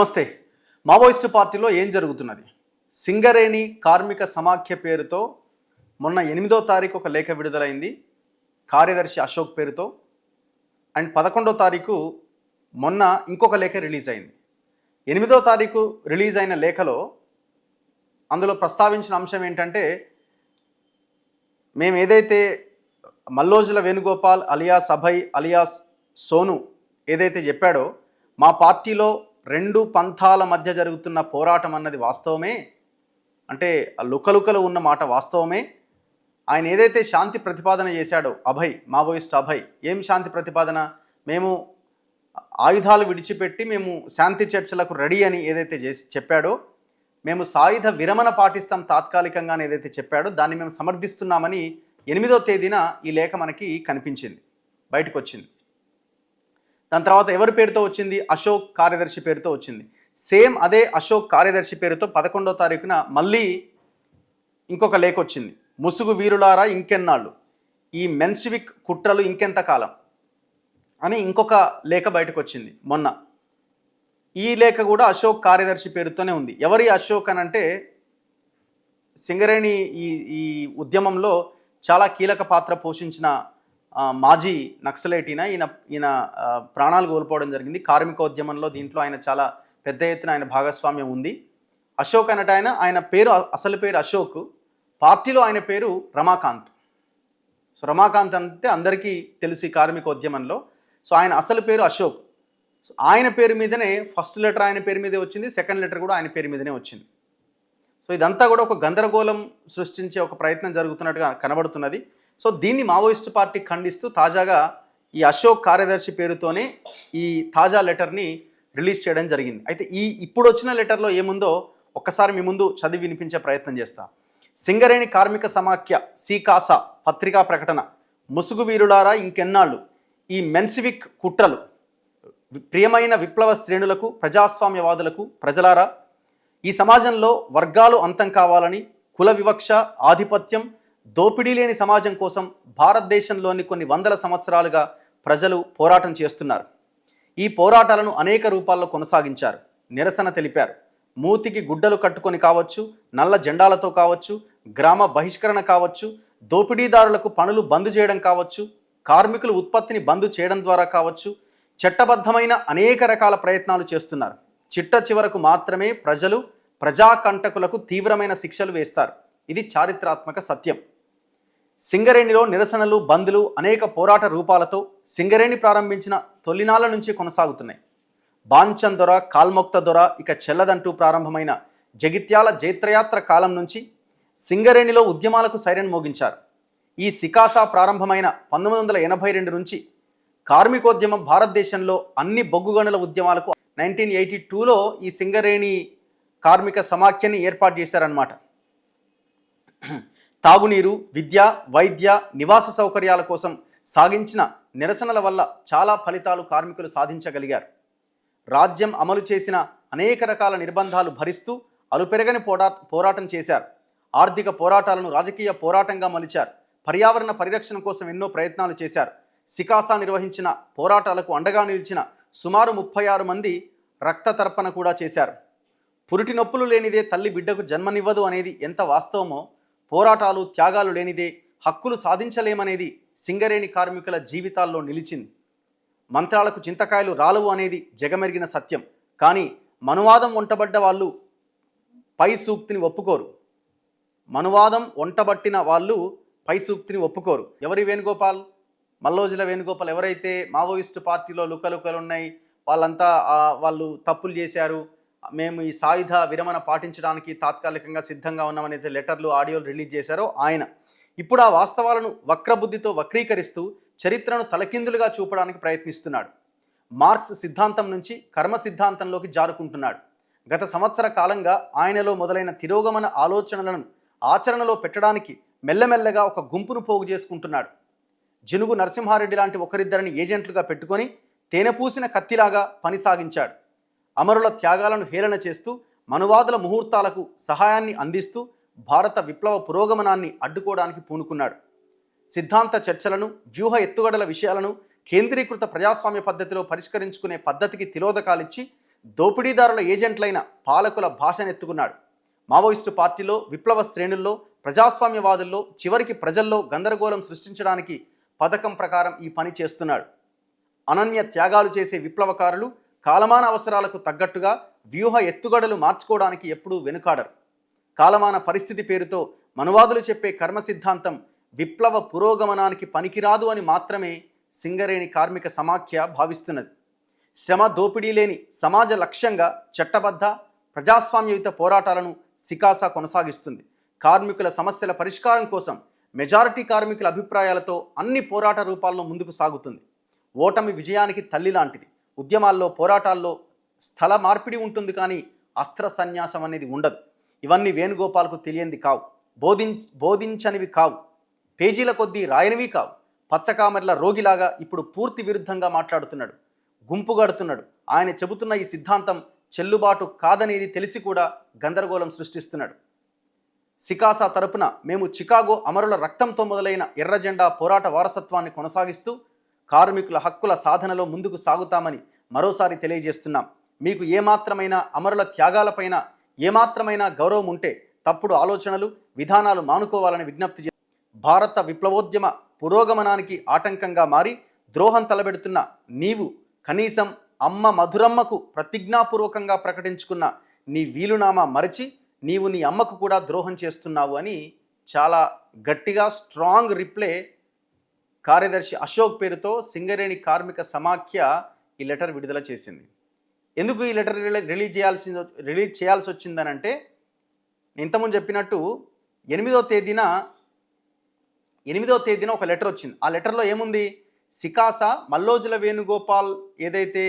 నమస్తే. మావోయిస్టు పార్టీలో ఏం జరుగుతున్నది? సింగరేణి కార్మిక సమాఖ్య పేరుతో మొన్న 8వ తారీఖు ఒక లేఖ విడుదలైంది కార్యదర్శి అశోక్ పేరుతో. అండ్ 11వ తారీఖు మొన్న ఇంకొక లేఖ రిలీజ్ అయింది. 8వ తారీఖు రిలీజ్ అయిన లేఖలో అందులో ప్రస్తావించిన అంశం ఏంటంటే, మేము ఏదైతే మల్లోజుల వేణుగోపాల్ అలియాస్ అభయ్ అలియాస్ సోను ఏదైతే చెప్పాడో, మా పార్టీలో రెండు పంథాల మధ్య జరుగుతున్న పోరాటం అన్నది వాస్తవమే, అంటే లుకలుకలు ఉన్న మాట వాస్తవమే. ఆయన ఏదైతే శాంతి ప్రతిపాదన చేశాడో అభయ్, మావోయిస్ట్ అభయ్, ఏం శాంతి ప్రతిపాదన? మేము ఆయుధాలు విడిచిపెట్టి మేము శాంతి చర్చలకు రెడీ అని ఏదైతే చెప్పాడో, మేము సాయుధ విరమణ పాటిస్తాం తాత్కాలికంగా ఏదైతే చెప్పాడో దాన్ని మేము సమర్థిస్తున్నామని 8వ తేదీన ఈ లేఖ మనకి కనిపించింది, బయటకు వచ్చింది. దాని తర్వాత ఎవరి పేరుతో వచ్చింది? అశోక్ కార్యదర్శి పేరుతో వచ్చింది. సేమ్ అదే అశోక్ కార్యదర్శి పేరుతో 11వ తారీఖున మళ్ళీ ఇంకొక లేఖ వచ్చింది. ముసుగు వీరులారా ఇంకెన్నాళ్ళు, ఈ మెన్సివిక్ కుట్రలు ఇంకెంత కాలం అని ఇంకొక లేఖ బయటకు వచ్చింది మొన్న. ఈ లేఖ కూడా అశోక్ కార్యదర్శి పేరుతోనే ఉంది. ఎవరి అశోక్ అని అంటే, సింగరేణి ఈ ఉద్యమంలో చాలా కీలక పాత్ర పోషించిన మాజీ నక్సలైటీన ఈయన ప్రాణాలు కోల్పోవడం జరిగింది కార్మికోద్యమంలో. దీంట్లో ఆయన చాలా పెద్ద ఎత్తున ఆయన భాగస్వామ్యం ఉంది. అశోక్ అనట ఆయన పేరు, అసలు పేరు అశోక్, పార్టీలో ఆయన పేరు రమాకాంత్. సో రమాకాంత్ అంటే అందరికీ తెలుసు ఈ కార్మికోద్యమంలో. సో ఆయన అసలు పేరు అశోక్. సో ఆయన పేరు మీదనే ఫస్ట్ లెటర్ ఆయన పేరు మీదే వచ్చింది, సెకండ్ లెటర్ కూడా ఆయన పేరు మీదనే వచ్చింది. సో ఇదంతా కూడా ఒక గందరగోళం సృష్టించే ఒక ప్రయత్నం జరుగుతున్నట్టుగా కనబడుతున్నది. సో దీన్ని మావోయిస్టు పార్టీ ఖండిస్తూ తాజాగా ఈ అశోక్ కార్యదర్శి పేరుతోనే ఈ తాజా లెటర్ని రిలీజ్ చేయడం జరిగింది. అయితే ఇప్పుడు వచ్చిన లెటర్లో ఏముందో ఒక్కసారి మీ ముందు చదివి వినిపించే ప్రయత్నం చేస్తా. సింగరేణి కార్మిక సమాఖ్య సీకాసా పత్రికా ప్రకటన. ముసుగు వీరులారా ఇంకెన్నాళ్ళు, ఈ మెన్సివిక్ కుట్రలు. ప్రియమైన విప్లవ శ్రేణులకు, ప్రజాస్వామ్యవాదులకు, ప్రజలారా, ఈ సమాజంలో వర్గాలు అంతం కావాలని, కుల వివక్ష, ఆధిపత్యం, దోపిడీ లేని సమాజం కోసం భారతదేశంలోని కొన్ని వందల సంవత్సరాలుగా ప్రజలు పోరాటం చేస్తున్నారు. ఈ పోరాటాలను అనేక రూపాల్లో కొనసాగించారు, నిరసన తెలిపారు. మూతికి గుడ్డలు కట్టుకొని కావచ్చు, నల్ల జెండాలతో కావచ్చు, గ్రామ బహిష్కరణ కావచ్చు, దోపిడీదారులకు పనులు బంద్ చేయడం కావచ్చు, కార్మికులు ఉత్పత్తిని బంద్ చేయడం ద్వారా కావచ్చు, చట్టబద్ధమైన అనేక రకాల ప్రయత్నాలు చేస్తున్నారు. చిట్ట చివరకు మాత్రమే ప్రజలు ప్రజాకంటకులకు తీవ్రమైన శిక్షలు వేస్తారు. ఇది చారిత్రాత్మక సత్యం. సింగరేణిలో నిరసనలు, బంద్లు అనేక పోరాట రూపాలతో సింగరేణి ప్రారంభించిన తొలినాళ్ళ నుంచి కొనసాగుతున్నాయి. బాంచన్ దొర, కాల్మొక్త దొర ఇక చెల్లదంటూ ప్రారంభమైన జగిత్యాల జైత్రయాత్ర కాలం నుంచి సింగరేణిలో ఉద్యమాలకు సైరన్ మోగించారు. ఈ సికాసా ప్రారంభమైన 1982 నుంచి కార్మికోద్యమం భారతదేశంలో అన్ని బొగ్గు గనుల ఉద్యమాలకు 1982లో ఈ సింగరేణి కార్మిక సమాఖ్యని ఏర్పాటు చేశారన్నమాట. తాగునీరు, విద్య, వైద్య, నివాస సౌకర్యాల కోసం సాగించిన నిరసనల వల్ల చాలా ఫలితాలు కార్మికులు సాధించగలిగారు. రాజ్యం అమలు చేసిన అనేక రకాల నిర్బంధాలు భరిస్తూ అలుపెరగని పోరాటం చేశారు. ఆర్థిక పోరాటాలను రాజకీయ పోరాటంగా మలిచారు. పర్యావరణ పరిరక్షణ కోసం ఎన్నో ప్రయత్నాలు చేశారు. సికాసా నిర్వహించిన పోరాటాలకు అండగా నిలిచిన సుమారు 36 మంది రక్త తర్పణ కూడా చేశారు. పురిటి నొప్పులు లేనిదే తల్లి బిడ్డకు జన్మనివ్వదు అనేది ఎంత వాస్తవమో, పోరాటాలు, త్యాగాలు లేనిదే హక్కులు సాధించలేమనేది సింగరేణి కార్మికుల జీవితాల్లో నిలిచింది. మంత్రాలకు చింతకాయలు రాలవు అనేది జగమెరిగిన సత్యం. కానీ మనువాదం వంటబడ్డ వాళ్ళు పై సూక్తిని ఒప్పుకోరు. మనువాదం వంటబట్టిన వాళ్ళు పై సూక్తిని ఒప్పుకోరు. ఎవరి వేణుగోపాల్? మల్లోజుల వేణుగోపాల్. ఎవరైతే మావోయిస్టు పార్టీలో లుకలుకలు ఉన్నాయి, వాళ్ళంతా వాళ్ళు తప్పులు చేశారు, మేము ఈ సాయుధ విరమణ పాటించడానికి తాత్కాలికంగా సిద్ధంగా ఉన్నామనేది లెటర్లు, ఆడియోలు రిలీజ్ చేశారో ఆయన ఇప్పుడు ఆ వాస్తవాలను వక్రబుద్ధితో వక్రీకరిస్తూ చరిత్రను తలకిందులుగా చూపడానికి ప్రయత్నిస్తున్నాడు. మార్క్స్ సిద్ధాంతం నుంచి కర్మ సిద్ధాంతంలోకి జారుకుంటున్నాడు. గత సంవత్సర కాలంగా ఆయనలో మొదలైన తిరోగమన ఆలోచనలను ఆచరణలో పెట్టడానికి మెల్లమెల్లగా ఒక గుంపును పోగు చేసుకుంటున్నాడు. జినుగు నరసింహారెడ్డి లాంటి ఒకరిద్దరిని ఏజెంట్లుగా పెట్టుకొని తేనెపూసిన కత్తిలాగా పని సాగించాడు. అమరుల త్యాగాలను హేళన చేస్తూ మనువాదుల ముహూర్తాలకు సహాయాన్ని అందిస్తూ భారత విప్లవ పురోగమనాన్ని అడ్డుకోవడానికి పూనుకున్నాడు. సిద్ధాంత చర్చలను, వ్యూహ ఎత్తుగడల విషయాలను కేంద్రీకృత ప్రజాస్వామ్య పద్ధతిలో పరిష్కరించుకునే పద్ధతికి తిలోదకాలిచ్చి దోపిడీదారుల ఏజెంట్లైన పాలకుల భాషనెత్తుకున్నాడు. మావోయిస్టు పార్టీలో, విప్లవ శ్రేణుల్లో, ప్రజాస్వామ్యవాదుల్లో, చివరికి ప్రజల్లో గందరగోళం సృష్టించడానికి పథకం ప్రకారం ఈ పని చేస్తున్నాడు. అనన్య త్యాగాలు చేసే విప్లవకారులు కాలమాన అవసరాలకు తగ్గట్టుగా వ్యూహ ఎత్తుగడలు మార్చుకోవడానికి ఎప్పుడూ వెనుకాడరు. కాలమాన పరిస్థితి పేరుతో మనువాదులు చెప్పే కర్మ సిద్ధాంతం విప్లవ పురోగమనానికి పనికిరాదు అని మాత్రమే సింగరేణి కార్మిక సమాఖ్య భావిస్తున్నది. శ్రమ దోపిడీ లేని సమాజ లక్ష్యంగా చట్టబద్ధ ప్రజాస్వామ్యయుత పోరాటాలను సికాసా కొనసాగిస్తుంది. కార్మికుల సమస్యల పరిష్కారం కోసం మెజారిటీ కార్మికుల అభిప్రాయాలతో అన్ని పోరాట రూపాల్లో ముందుకు సాగుతుంది. ఓటమి విజయానికి తల్లి లాంటిది. ఉద్యమాల్లో, పోరాటాల్లో స్థల మార్పిడి ఉంటుంది, కానీ అస్త్ర సన్యాసం అనేది ఉండదు. ఇవన్నీ వేణుగోపాల్కు తెలియంది కావు, బోధించనివి కావు, పేజీల కొద్దీ రాయనివి కావు. పచ్చకామెర్ల రోగిలాగా ఇప్పుడు పూర్తి విరుద్ధంగా మాట్లాడుతున్నాడు, గుంపు గడుతున్నాడు. ఆయన చెబుతున్న ఈ సిద్ధాంతం చెల్లుబాటు కాదనేది తెలిసి కూడా గందరగోళం సృష్టిస్తున్నాడు. సికాసా తరపున మేము చికాగో అమరుల రక్తంతో మొదలైన ఎర్ర జెండా పోరాట వారసత్వాన్ని కొనసాగిస్తూ కార్మికుల హక్కుల సాధనలో ముందుకు సాగుతామని మరోసారి తెలియజేస్తున్నాం. మీకు ఏమాత్రమైన అమరుల త్యాగాలపైన ఏమాత్రమైన గౌరవం ఉంటే తప్పుడు ఆలోచనలు, విధానాలు మానుకోవాలని విజ్ఞప్తి చేస్తూ, భారత విప్లవోద్యమ పురోగమనానికి ఆటంకంగా మారి ద్రోహం తలబెడుతున్న నీవు కనీసం అమ్మ మధురమ్మకు ప్రతిజ్ఞాపూర్వకంగా ప్రకటించుకున్న నీ వీలునామా మరచి నీవు నీ అమ్మకు కూడా ద్రోహం చేస్తున్నావు అని చాలా గట్టిగా స్ట్రాంగ్ రిప్లై కార్యదర్శి అశోక్ పేరుతో సింగరేణి కార్మిక సమాఖ్య ఈ లెటర్ విడుదల చేసింది. ఎందుకు ఈ లెటర్ రిలీజ్ చేయాల్సి వచ్చిందనంటే, ఇంతకుముందు చెప్పినట్టు 8వ తేదీన ఒక లెటర్ వచ్చింది. ఆ లెటర్లో ఏముంది? సికాసా మల్లోజుల వేణుగోపాల్ ఏదైతే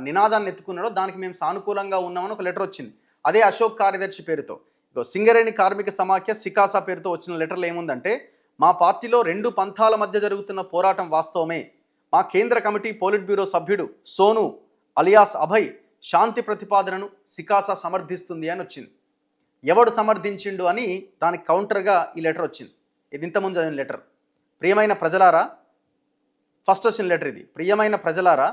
నినాదాన్ని ఎత్తుకున్నాడో దానికి మేము సానుకూలంగా ఉన్నామని ఒక లెటర్ వచ్చింది. అదే అశోక్ కార్యదర్శి పేరుతో. సింగరేణి కార్మిక సమాఖ్య సికాసా పేరుతో వచ్చిన లెటర్లో ఏముందంటే, మా పార్టీలో 2 పంథాల మధ్య జరుగుతున్న పోరాటం వాస్తవమే. మా కేంద్ర కమిటీ పోలిట్ బ్యూరో సభ్యుడు సోను అలియాస్ అభయ్ శాంతి ప్రతిపాదనను సికాసా సమర్థిస్తుంది అని వచ్చింది. ఎవడు సమర్థించిండు అని దానికి కౌంటర్గా ఈ లెటర్ వచ్చింది. ఇది ఇంతకుముందు చదివిన లెటర్. ప్రియమైన ప్రజలారా, ఫస్ట్ వచ్చిన లెటర్ ఇది. ప్రియమైన ప్రజలారా,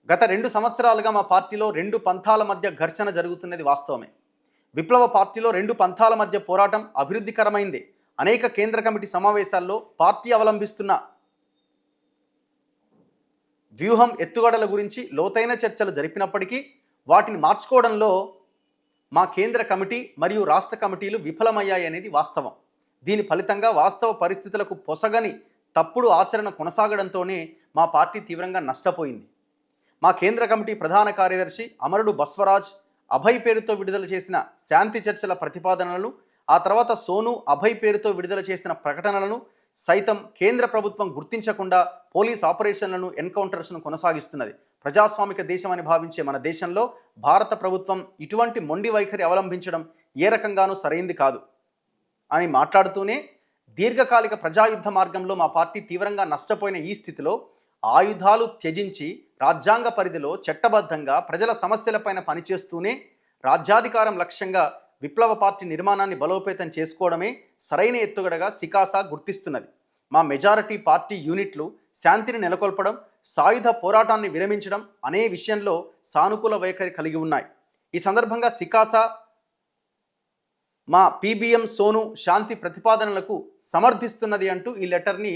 గత 2 సంవత్సరాలుగా మా పార్టీలో 2 పంథాల మధ్య ఘర్షణ జరుగుతున్నది వాస్తవమే. విప్లవ పార్టీలో 2 పంథాల మధ్య పోరాటం అభివృద్ధికరమైందే. అనేక కేంద్ర కమిటీ సమావేశాల్లో పార్టీ అవలంబిస్తున్న వ్యూహం ఎత్తుగడల గురించి లోతైన చర్చలు జరిపినప్పటికీ వాటిని మార్చుకోవడంలో మా కేంద్ర కమిటీ మరియు రాష్ట్ర కమిటీలు విఫలమయ్యాయి అనేది వాస్తవం. దీని ఫలితంగా వాస్తవ పరిస్థితులకు పొసగని తప్పుడు ఆచరణ కొనసాగడంతోనే మా పార్టీ తీవ్రంగా నష్టపోయింది. మా కేంద్ర కమిటీ ప్రధాన కార్యదర్శి అమరుడు బస్వరాజ్ అభయ్ పేరుతో విడుదల చేసిన శాంతి చర్చల ప్రతిపాదనలను, ఆ తర్వాత సోను అభయ్ పేరుతో విడుదల చేసిన ప్రకటనలను సైతం కేంద్ర ప్రభుత్వం గుర్తించకుండా పోలీస్ ఆపరేషన్లను, ఎన్కౌంటర్స్ను కొనసాగిస్తున్నది. ప్రజాస్వామిక దేశం అని భావించే మన దేశంలో భారత ప్రభుత్వం ఇటువంటి మొండి వైఖరి అవలంబించడం ఏ రకంగానూ సరైంది కాదు అని మాట్లాడుతూనే, దీర్ఘకాలిక ప్రజాయుద్ధ మార్గంలో మా పార్టీ తీవ్రంగా నష్టపోయిన ఈ స్థితిలో ఆయుధాలు త్యజించి రాజ్యాంగ పరిధిలో చట్టబద్ధంగా ప్రజల సమస్యలపైన పనిచేస్తూనే రాజ్యాధికారం లక్ష్యంగా విప్లవ పార్టీ నిర్మాణాన్ని బలోపేతం చేసుకోవడమే సరైన ఎత్తుగడగా సికాసా గుర్తిస్తున్నది. మా మెజారిటీ పార్టీ యూనిట్లు శాంతిని నెలకొల్పడం, సాయుధ పోరాటాన్ని విరమించడం అనే విషయంలో సానుకూల వైఖరి కలిగి ఉన్నాయి. ఈ సందర్భంగా సికాసా మా పీబీఎం సోను శాంతి ప్రతిపాదనలకు సమర్థిస్తున్నది అంటూ ఈ లెటర్ని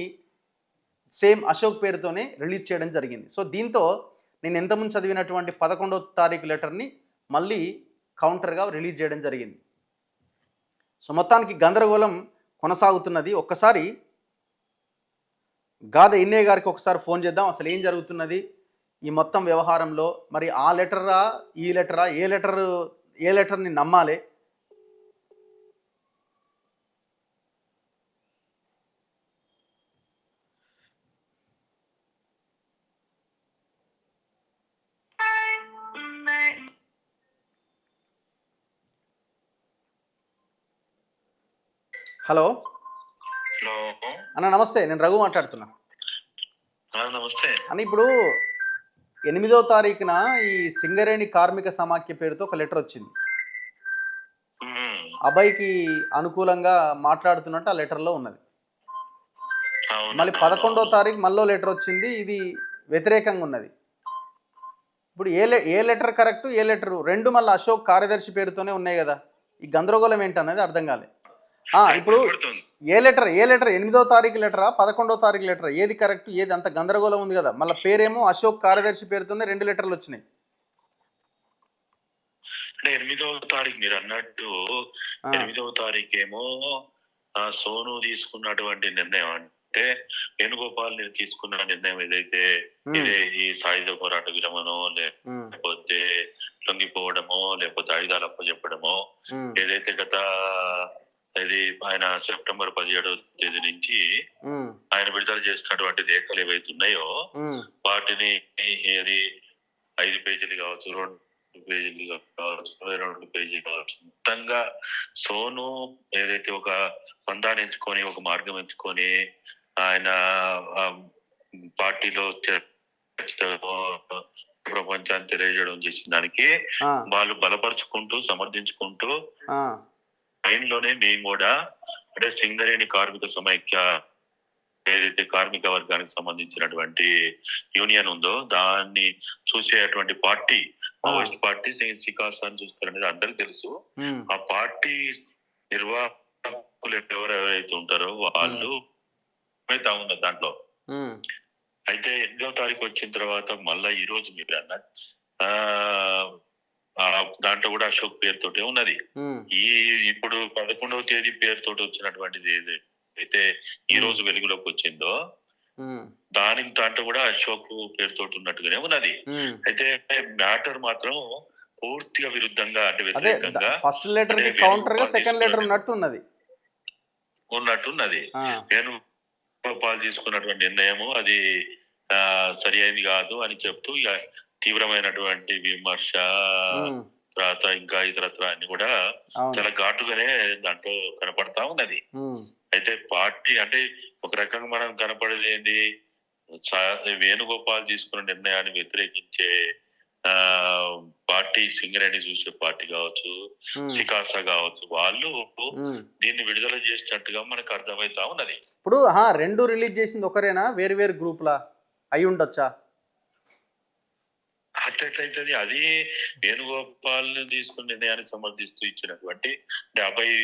సేమ్ అశోక్ పేరుతోనే రిలీజ్ చేయడం జరిగింది. సో దీంతో నేను ఎంతమంది చదివినటువంటి 11వ తారీఖు లెటర్ని మళ్ళీ కౌంటర్గా రిలీజ్ చేయడం జరిగింది. సో మొత్తానికి గందరగోళం కొనసాగుతున్నది. ఒక్కసారి గాదె ఇన్నయ్య గారికి ఒకసారి ఫోన్ చేద్దాం, అసలు ఏం జరుగుతున్నది ఈ మొత్తం వ్యవహారంలో. మరి ఆ లెటరా ఈ లెటరా, ఏ లెటర్ని నమ్మాలి? హలో అన్న, నమస్తే. నేను రఘు మాట్లాడుతున్నా. నమస్తే అని ఇప్పుడు 8వ తారీఖున ఈ సింగరేణి కార్మిక సమాఖ్య పేరుతో ఒక లెటర్ వచ్చింది. అభయ్కి అనుకూలంగా మాట్లాడుతున్నట్టు ఆ లెటర్లో ఉన్నది. మళ్ళీ 11వ తారీఖు మళ్ళీ లెటర్ వచ్చింది, ఇది వ్యతిరేకంగా ఉన్నది. ఇప్పుడు ఏ లెటర్ కరెక్ట్, ఏ లెటర్ రెండు మళ్ళీ అశోక్ కార్యదర్శి పేరుతోనే ఉన్నాయి కదా. ఈ గందరగోళం ఏంటనేది అర్థం కాలే. ఇప్పుడు వినపడుతుంది. ఏ లెటర్ 8వ తారీఖు లెటరా 11వ తారీఖు లెటరా, ఏది కరెక్ట్, ఏది అంత గందరగోళం ఉంది కదా. మళ్ళీ పేరేమో అశోక్ కార్యదర్శి పేరుతోనే 2 లెటర్లు వచ్చినాయి. అంటే 8వ తారీఖు మీరు అన్నట్టు ఆ, 8వ తారీఖేమో సోను తీసుకున్నటువంటి నిర్ణయం అంటే వేణుగోపాల్ తీసుకున్న నిర్ణయం ఏదైతే ఉమ్, ఇదే ఈ సాయుధ పోరాట విరమణో ఉమ్, లేకపోతే లొంగిపోవడమో లేకపోతే ఆయుధాలు అప్పచెప్పడమో ఉమ్, ఏదైతే గత ఇది ఆయన సెప్టెంబర్ 17వ తేదీ నుంచి ఉమ్, ఆయన విడుదల చేసినటువంటి లేఖలు ఏవైతే ఉన్నాయో ఉమ్, వాటిని ఏది 5 పేజీలు కావచ్చు, 2 పేజీలు కావచ్చు, 22 పేజీలు కావచ్చు, మొత్తంగా సోను ఏదైతే ఒక పందాన్ని ఎంచుకొని ఒక మార్గం ఎంచుకొని ఆయన ఆ, పార్టీలో ప్రపంచాన్ని తెలియజేయడం చేసిన దానికి ఆ, వాళ్ళు బలపరుచుకుంటూ సమర్థించుకుంటూ ఆ, లోనే మేము కూడా అంటే సింగరేణి కార్మిక సమైక్య ఏదైతే కార్మిక వర్గానికి సంబంధించినటువంటి యూనియన్ ఉందో దాన్ని చూసేటువంటి పార్టీ మావోయిస్ట్ పార్టీ సికాస్ అని చూస్తారనేది అందరికి తెలుసు. ఉమ్, ఆ పార్టీ నిర్వాహకులు ఎవరెవరైతే ఉంటారో వాళ్ళు ఉన్నారు దాంట్లో. ఉమ్, అయితే 8వ తారీఖు వచ్చిన తర్వాత మళ్ళా ఈ రోజు మీరు అన్న ఆ ఆ దాంట్లో కూడా అశోక్ పేరుతోటే ఉన్నది. ఉమ్, ఇప్పుడు 11వ తేదీ పేరుతోటి వచ్చినటువంటిది ఏదైతే ఈ రోజు వెలుగులోకి వచ్చిందో ఉమ్, దాంట్లో కూడా అశోక్ పేరుతోటి ఉన్నట్టుగానే ఉన్నది. ఉమ్. అయితే మ్యాటర్ మాత్రం పూర్తిగా విరుద్ధంగా అంటే అదే వ్యతిరేకంగా ఫస్ట్ లెటర్ కి అంటే కౌంటర్ గా వేణుగోపాల్ సెకండ్ లెటర్ ఉన్నట్టు ఉన్నది. ఉన్నట్టున్నది. ఆ, వేణుగోపాల్ తీసుకున్నటువంటి నిర్ణయము అది సరి అయింది కాదు అని చెప్తూ ఇక తీవ్రమైనటువంటి విమర్శ ఉమ్, తర్వాత ఇంకా ఇతరత్ర అన్ని కూడా అవును. చాలా ఘాటుగానే దాంట్లో కనపడతా ఉన్నది. ఉమ్, అయితే పార్టీ అంటే ఒక రకంగా మనం కనపడేది ఏంటి, వేణుగోపాల్ తీసుకున్న నిర్ణయాన్ని వ్యతిరేకించే ఆ పార్టీ సింగరేణి చూసే పార్టీ కావచ్చు, ఉమ్, సికాసా కావచ్చు, వాళ్ళు ఉమ్. దీన్ని విడుదల చేసినట్టుగా మనకు అర్థమవుతా ఉన్నది. ఇప్పుడు రెండు రిలీజ్ చేసింది ఒకరేనా, వేరు వేరు గ్రూప్లా అయి ఉండొచ్చా? అట్లయితే అది వేణుగోపాల్ తీసుకున్న నిర్ణయాన్ని సమర్థిస్తూ ఇచ్చినటువంటి అంటే అభయ్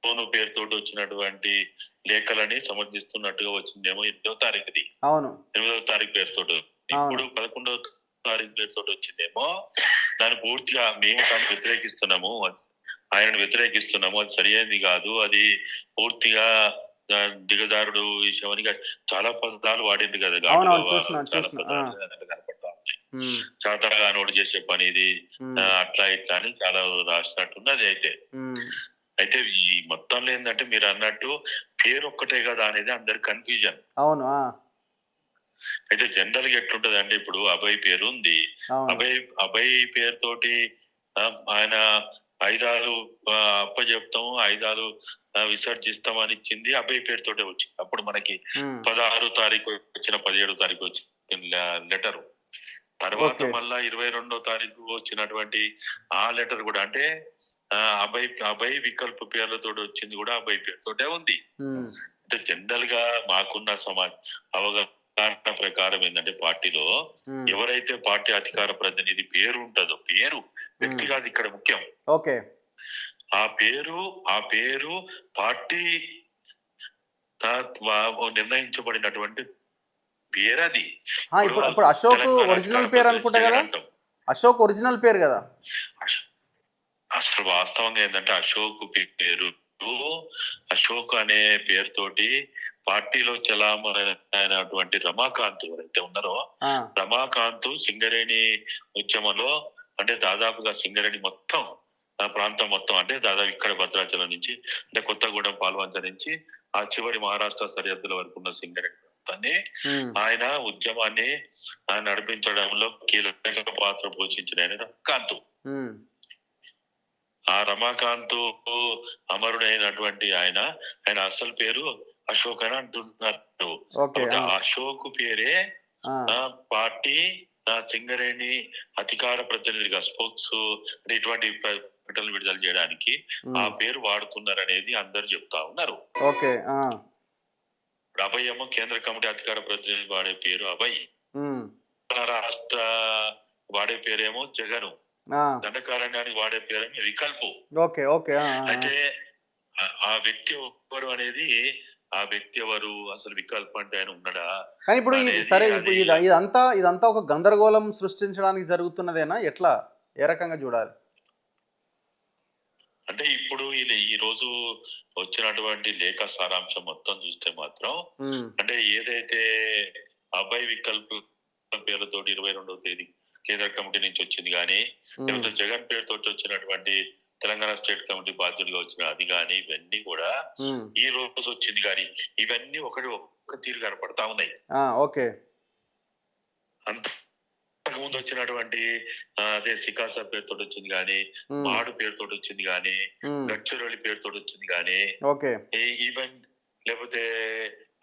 సోను పేరుతో వచ్చినటువంటి లేఖలని సమర్థిస్తున్నట్టుగా వచ్చిందేమో 8వ తారీఖుది. అవును, 8వ తారీఖు పేరుతో. ఇప్పుడు 11వ తారీఖు పేరుతో వచ్చిందేమో దాన్ని పూర్తిగా మేము దాన్ని వ్యతిరేకిస్తున్నాము, ఆయనను వ్యతిరేకిస్తున్నాము, అది సరి అయింది కాదు, అది పూర్తిగా దిగజారుడు విషయం అని చాలా పదాలు వాడింది కదా. అవునవును, చూసిన చాలా పదాలు కనపడతా ఉన్నాయి. ఉమ్, చాతగా నోటు చేసే పని ఇది ఉమ్, అట్లా ఇట్లా అని చాలా రాసినట్టున్నది. ఉమ్, అయితే ఈ మొత్తంలో ఏంటంటే మీరు అన్నట్టు పేరు ఒక్కటే కదా అనేది అందరి కన్ఫ్యూజన్. అవును, అయితే జనరల్ గా ఎట్లుంటది అంటే ఇప్పుడు అభయ్ పేరు ఉంది, అవును, అభయ్ పేరుతోటి ఆయన ఆయుధాలు అప్పచెప్తాము, ఆయుధాలు విసర్జిస్తాం అని ఇచ్చింది అభయ్ పేరుతోటే వచ్చింది. అప్పుడు మనకి ఉమ్, 16వ తారీఖు వచ్చిన 17వ తారీఖు వచ్చిన లెటర్ తర్వాత ఓకే, మళ్ళా 22వ తారీఖు వచ్చినటువంటి ఆ లెటర్ కూడా అంటే అభయ్ వికల్ప పేర్లతో వచ్చింది కూడా అభయ్ పేరుతోటే ఉంది. ఉమ్, అంటే జనరల్ గా మాకున్న అవగాహన ప్రకారం ఏంటంటే పార్టీలో ఉమ్, ఎవరైతే పార్టీ అధికార ప్రతినిధి పేరు ఉంటుందో, పేరు వ్యక్తి కాదు ఇక్కడ ముఖ్యం, ఓకే, ఆ పేరు పార్టీ నిర్ణయించబడినటువంటి పేరు అది. ఇప్పుడు అశోక్ తెలంగాణ ఒరిజినల్ పేరు అనుకుంటా కదా, అంటాం. అశోక్ ఒరిజినల్ పేరు కదా. అసలు వాస్తవంగా ఏంటంటే అశోక్ అనే పేరుతోటి పార్టీలో చలామణైనటువంటి రమాకాంత్ ఎవరైతే ఉన్నారో రమాకాంత్ సింగరేణి ఉద్యమంలో అంటే దాదాపుగా సింగరేణి మొత్తం ఆ ప్రాంతం మొత్తం అంటే దాదాపు ఇక్కడ భద్రాచలం నుంచి అంటే కొత్తగూడెం పాల్వంచ నుంచి ఆ చివరి మహారాష్ట్ర సరిహద్దుల వరకు ఉన్న సింగరేణి ప్రాంతాన్ని ఆయన ఉద్యమాన్ని నడిపించడంలో కీలక పాత్ర పోషించిన ఆయన రమాకాంత్. ఆ రమాకాంత్ అమరుడైనటువంటి ఆయన అసలు పేరు అశోక్ అని అంటున్నారు. అశోక్ పేరే పార్టీ సింగరేణి అధికార ప్రతినిధిగా స్పోక్స్ ఇటువంటి ప్రకటనలు విడుదల చేయడానికి ఆ పేరు వాడుతున్నారు అనేది అందరు చెప్తా ఉన్నారు. అభయ్ ఏమో కేంద్ర కమిటీ అధికార ప్రతినిధి వాడే పేరు అభయ్. రాష్ట్ర వాడే పేరేమో జగను, దండకారణ్యానికి వాడే పేరేమో వికల్పు. Okay okay. అయితే ఆ వ్యక్తి ఎవరు అనేది, ఆ వ్యక్తి ఎవరు, అసలు వికల్ప అంటే ఆయన ఉన్నాడా? కానీ ఇప్పుడు సరే, ఇప్పుడు ఇదంతా ఒక గందరగోళం సృష్టించడానికి జరుగుతున్నదేనా, ఎట్లా, ఏ రకంగా చూడాలి? అంటే ఇప్పుడు ఈ రోజు వచ్చినటువంటి లేఖ సారాంశం మొత్తం చూస్తే మాత్రం, అంటే ఏదైతే అభయ్ వికల్ప్ పేరుతో 22వ తేదీ కేంద్ర కమిటీ నుంచి వచ్చింది కానీ, లేకపోతే జగన్ పేరుతో వచ్చినటువంటి తెలంగాణ స్టేట్ కమిటీ బాధ్యులుగా వచ్చిన అది కానీ, ఇవన్నీ కూడా ఈ రోజు వచ్చింది కానీ, ఇవన్నీ ఒక తీరు కనపడతా ఉన్నాయి. ఓకే. అంత ముందు వచ్చినటువంటి అదే సికాసా పేరుతో వచ్చింది కానీ, మాడు పేరుతో వచ్చింది కానీ, గడ్చిరోలి పేరుతో వచ్చింది కానీ, ఈవెన్ లేకపోతే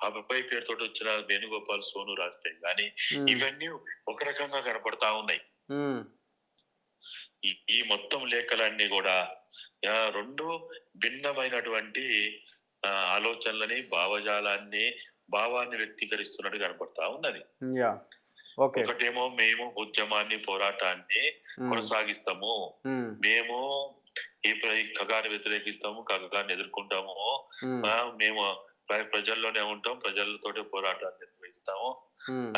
అబ్బాయి పేరుతో వచ్చిన వేణుగోపాల్ సోను రాస్తే కానీ, ఇవన్నీ ఒక రకంగా కనపడతా ఉన్నాయి. ఈ మొత్తం లేఖలన్నీ కూడా రెండు భిన్నమైనటువంటి ఆలోచనలని, భావాన్ని వ్యక్తీకరిస్తున్నట్టు కనపడతా ఉన్నది. ఒకటేమో మేము ఉద్యమాన్ని, పోరాటాన్ని కొనసాగిస్తాము, మేము ఈ ఖగాన్ని వ్యతిరేకిస్తాము, ఖగాన్ని ఎదుర్కొంటాము, మేము ప్రజల్లోనే ఉంటాం, ప్రజలతోటి పోరాటాన్ని నిర్వహిస్తాము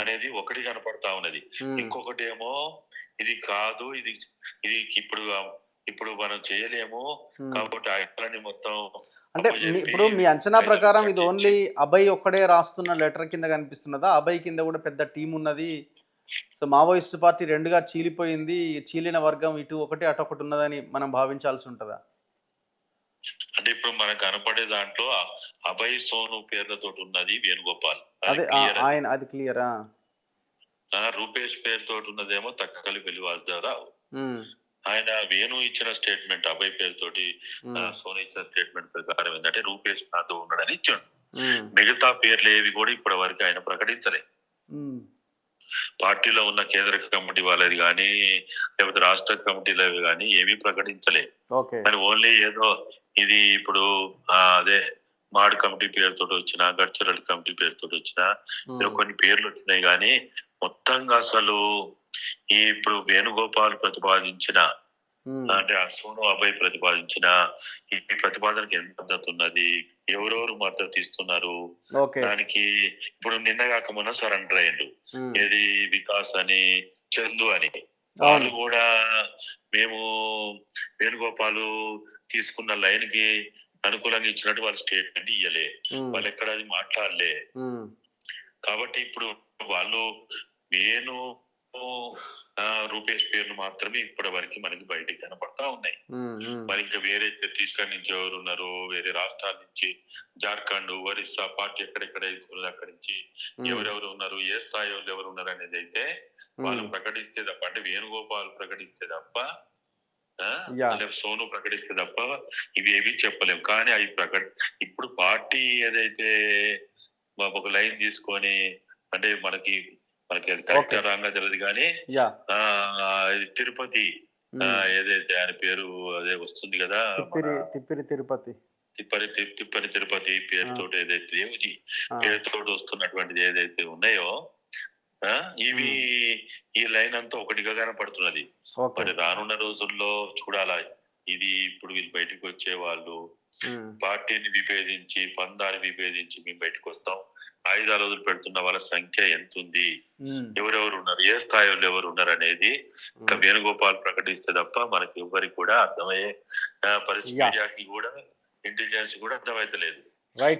అనేది ఒకటి కనపడతా ఉన్నది. ఇంకొకటేమో ఇది కాదు, ఇది ఇప్పుడు మనం చేయలేము కాబట్టి ఆయనని మొత్తం. అంటే ఇప్పుడు మీ అంచనా ప్రకారం ఇది ఓన్లీ అభయ్ ఒక్కడే రాస్తున్న లెటర్ కింద కనిపిస్తున్నదా? అభయ్ కింద కూడా పెద్ద టీం ఉన్నది, సో మావోయిస్ట్ పార్టీ రెండుగా చీలిపోయింది, చీలిన వర్గం ఇటు ఒకటి అటు ఒకటి ఉన్నదని మనం భావించాల్సి ఉంటుందా? అంటే ఇప్పుడు మనకు కనపడే దాంట్లో అభయ్ సోను పేర్లతో ఉన్నది వేణుగోపాల్, అది క్లియరా. రూపేష్ పేరుతో ఉన్నదేమో తక్కలి వెలివాసుదేవరావు. ఆయన వేణు ఇచ్చిన స్టేట్మెంట్ అభయ్ పేరుతోటి, సోను ఇచ్చిన స్టేట్మెంట్ ప్రకారం ఏంటంటే రూపేష్ నాతో ఉన్నాడని ఇచ్చాడు. మిగతా పేర్లు ఏవి కూడా ఇప్పటి వరకు ఆయన ప్రకటించలే. పార్టీలో ఉన్న కేంద్ర కమిటీ వాళ్ళది కానీ, లేకపోతే రాష్ట్ర కమిటీలు కానీ ఏమీ ప్రకటించలే. కానీ ఓన్లీ ఏదో ఇది ఇప్పుడు అదే మాడ్ కమిటీ పేరుతో వచ్చిన, గడ్చరల్ కమిటీ పేరుతో వచ్చిన కొన్ని పేర్లు వచ్చినాయి కానీ, మొత్తంగా అసలు ఇప్పుడు వేణుగోపాల్ ప్రతిపాదించిన, అంటే ఆ సోను అభయ్ ప్రతిపాదించిన ఈ ప్రతిపాదనకి ఎంత మద్దతు ఉన్నది, ఎవరెవరు మద్దతు ఇస్తున్నారు దానికి. ఇప్పుడు నిన్నగాక మొన్న సరెండర్ అయ్యిండు, ఏది వికాస్ అని, చందు అని. వాళ్ళు కూడా మేము వేణుగోపాల్ తీసుకున్న లైన్ కి అనుకూలంగా ఇచ్చినట్టు వాళ్ళు స్టేట్మెంట్ ఇయ్యలే, వాళ్ళు ఎక్కడ అది మాట్లాడలే. కాబట్టి ఇప్పుడు వాళ్ళు వేణు, రూపేష్ పేర్లు మాత్రమే ఇప్పటి వరకు మనకి బయటికి కనపడతా ఉన్నాయి. మరి ఇంకా వేరే ఛత్తీస్గఢ్ నుంచి ఎవరు ఉన్నారు, వేరే రాష్ట్రాల నుంచి, జార్ఖండ్, ఒరిస్సా పార్టీ ఎక్కడెక్కడ అక్కడి నుంచి ఎవరెవరు ఉన్నారు, ఏ స్థాయి వాళ్ళు ఎవరు ఉన్నారు అనేది అయితే వాళ్ళు ప్రకటిస్తే తప్ప, అంటే వేణుగోపాల్ ప్రకటిస్తే తప్ప, సోను ప్రకటిస్తే తప్ప ఇవి ఏవి చెప్పలేము. కానీ అవి ఇప్పుడు పార్టీ ఏదైతే ఒక లైన్ తీసుకొని, అంటే మనకి అది కరెక్ట్ రాంగా తెలియదు కానీ, తిరుపతి ఏదైతే ఆయన పేరు అదే వస్తుంది కదా, తిప్పని తిరుపతి పేరుతో ఏదైతే పేరుతో వస్తున్నటువంటిది ఏదైతే ఉన్నాయో, ఇవి ఈ లైన్ అంతా ఒకటిగా కనపడుతున్నది. మరి రానున్న రోజుల్లో చూడాలా ఇది. ఇప్పుడు వీళ్ళు బయటకు వచ్చే వాళ్ళు పార్టీని విభేదించి, పందాన్ని విభేదించి మేము బయటకు వస్తాం, ఆయుధాలు వదిలి పెడుతున్న వాళ్ళ సంఖ్య ఎంత ఉంది, ఎవరెవరు ఉన్నారు, ఏ స్థాయిలో ఎవరు ఉన్నారు అనేది ఇంకా వేణుగోపాల్ ప్రకటిస్తే తప్ప మనకి ఎవరికి కూడా అర్థమయ్యే పరిస్థితి, మీడియాకి కూడా, ఇంటెలిజెన్స్ కూడా అర్థమైతలేదు.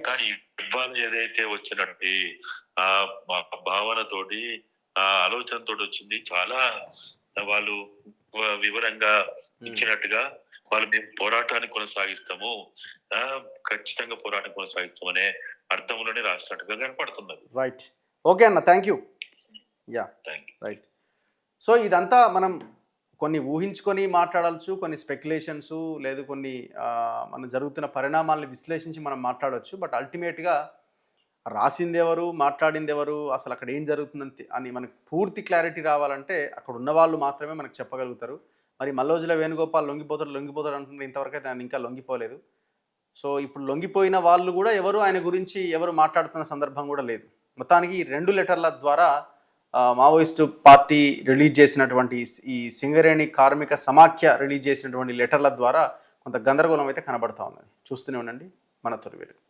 కానీ ఇవాళ ఏదైతే వచ్చినట్టు ఆ భావనతోటి, ఆ ఆలోచనతో వచ్చింది, చాలా వాళ్ళు వివరంగా ఇచ్చినట్టుగా వాళ్ళు మేము పోరాటాన్ని కొనసాగిస్తాము, ఖచ్చితంగా పోరాటం కొనసాగిస్తామనే అర్థంలోనే రాసినట్టుగా కనపడుతున్నది. రైట్, ఓకే అన్న, థ్యాంక్ యూ. రైట్. సో ఇదంతా మనం కొన్ని ఊహించుకొని మాట్లాడవచ్చు, కొన్ని స్పెక్యులేషన్స్, లేదు కొన్ని మనం జరుగుతున్న పరిణామాలను విశ్లేషించి మనం మాట్లాడవచ్చు. బట్ అల్టిమేట్గా రాసింది ఎవరు, మాట్లాడింది ఎవరు, అసలు అక్కడ ఏం జరుగుతుందని అని మనకు పూర్తి క్లారిటీ రావాలంటే అక్కడ ఉన్న వాళ్ళు మాత్రమే మనకు చెప్పగలుగుతారు. మరి మల్లోజుల వేణుగోపాల్ లొంగిపోతాడు అంటున్నారు, ఇంతవరకు అయితే ఆయన ఇంకా లొంగిపోలేదు. సో ఇప్పుడు లొంగిపోయిన వాళ్ళు కూడా ఎవరు ఆయన గురించి ఎవరు మాట్లాడుతున్న సందర్భం కూడా లేదు. మొత్తానికి ఈ 2 లెటర్ల ద్వారా మావోయిస్టు పార్టీ రిలీజ్ చేసినటువంటి ఈ సింగరేణి కార్మిక సమాఖ్య రిలీజ్ చేసినటువంటి లెటర్ల ద్వారా కొంత గందరగోళం అయితే కనబడతా ఉన్నది. చూస్తూనే ఉండండి మన తొలి వెలుగు.